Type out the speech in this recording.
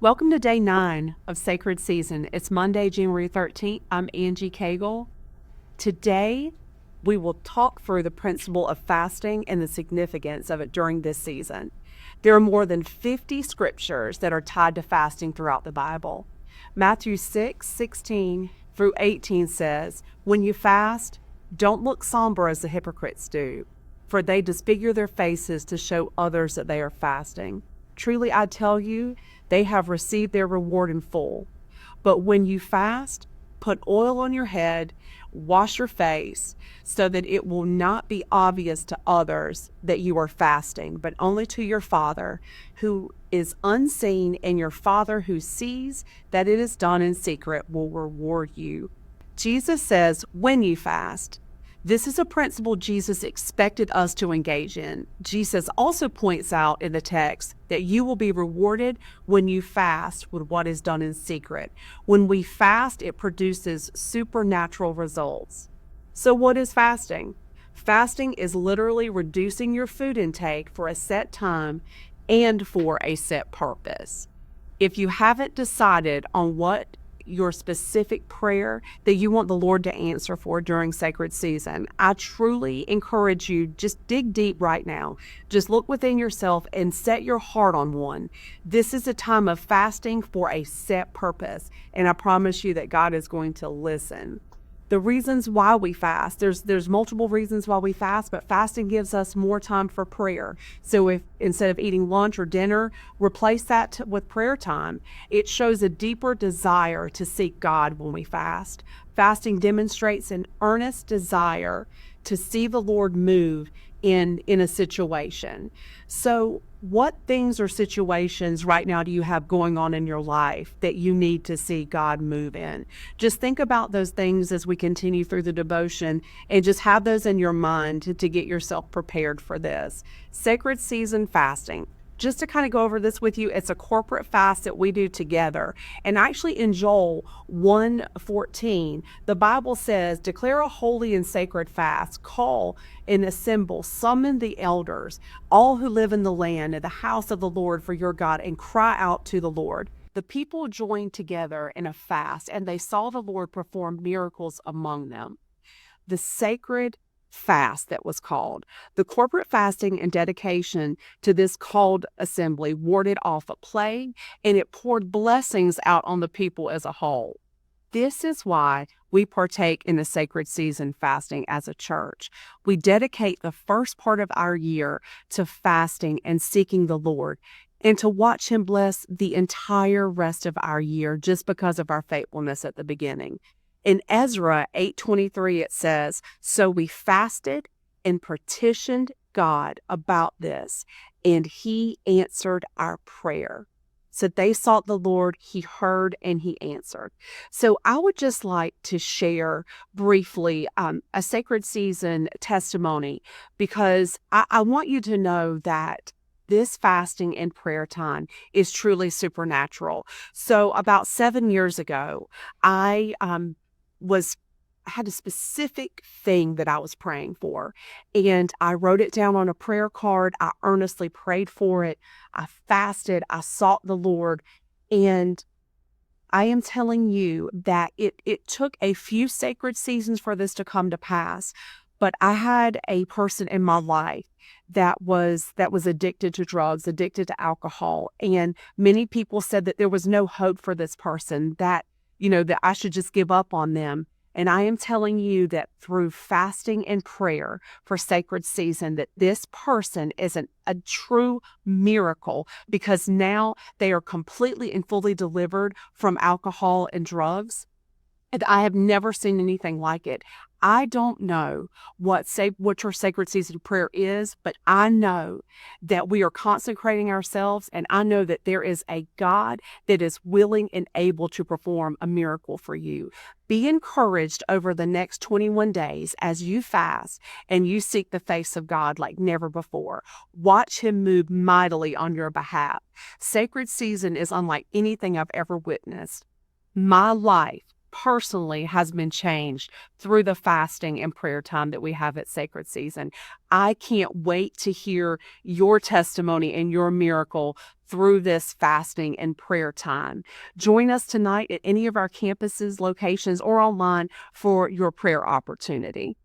Welcome to day 9 of Sacred Season. It's Monday, January 13th. I'm Angie Cagle. Today, we will talk through the principle of fasting and the significance of it during this season. There are more than 50 scriptures that are tied to fasting throughout the Bible. Matthew 6:16 through 18 says, "When you fast, don't look somber as the hypocrites do, for they disfigure their faces to show others that they are fasting. Truly, I tell you, they have received their reward in full. But when you fast, put oil on your head, wash your face, so that it will not be obvious to others that you are fasting, but only to your Father who is unseen, and your Father who sees that it is done in secret will reward you." Jesus says, when you fast. This is a principle Jesus expected us to engage in. Jesus also points out in the text that you will be rewarded when you fast with what is done in secret. When we fast, it produces supernatural results. So what is fasting? Fasting is literally reducing your food intake for a set time and for a set purpose. If you haven't decided on what your specific prayer that you want the Lord to answer for during sacred season, I truly encourage you, just dig deep right now. Just look within yourself and set your heart on one. This is a time of fasting for a set purpose, and I promise you that God is going to listen. The reasons why we fast, there's multiple reasons why we fast, but fasting gives us more time for prayer. So if instead of eating lunch or dinner, replace that with prayer time. It shows a deeper desire to seek God when we fast. Fasting demonstrates an earnest desire to see the Lord move in a situation. So what things or situations right now do you have going on in your life that you need to see God move in? Just think about those things as we continue through the devotion, and just have those in your mind to get yourself prepared for this. Sacred season fasting. Just to kind of go over this with you, it's a corporate fast that we do together. And actually in Joel 1:14, the Bible says, "Declare a holy and sacred fast, call and assemble, summon the elders, all who live in the land, in the house of the Lord for your God, and cry out to the Lord." The people joined together in a fast, and they saw the Lord perform miracles among them. The sacred fast that was called. The corporate fasting and dedication to this called assembly warded off a plague, and it poured blessings out on the people as a whole. This is why we partake in the sacred season fasting as a church. We dedicate the first part of our year to fasting and seeking the Lord, and to watch Him bless the entire rest of our year just because of our faithfulness at the beginning. In Ezra 8:23, it says, "So we fasted and petitioned God about this, and He answered our prayer." So they sought the Lord, He heard, and He answered. So I would just like to share briefly a sacred season testimony, because I want you to know that this fasting and prayer time is truly supernatural. So about 7 years ago, I had a specific thing that I was praying for, and I wrote it down on a prayer card. I earnestly prayed for it. I fasted. I sought the Lord, and I am telling you that it took a few sacred seasons for this to come to pass. But I had a person in my life that was addicted to drugs, addicted to alcohol, and many people said that there was no hope for this person, that that I should just give up on them. And I am telling you that through fasting and prayer for sacred season, that this person is a true miracle, because now they are completely and fully delivered from alcohol and drugs. And I have never seen anything like it. I don't know what your sacred season prayer is, but I know that we are consecrating ourselves, and I know that there is a God that is willing and able to perform a miracle for you. Be encouraged over the next 21 days as you fast and you seek the face of God like never before. Watch Him move mightily on your behalf. Sacred season is unlike anything I've ever witnessed. My life personally has been changed through the fasting and prayer time that we have at Sacred Season. I can't wait to hear your testimony and your miracle through this fasting and prayer time. Join us tonight at any of our campuses, locations, or online for your prayer opportunity.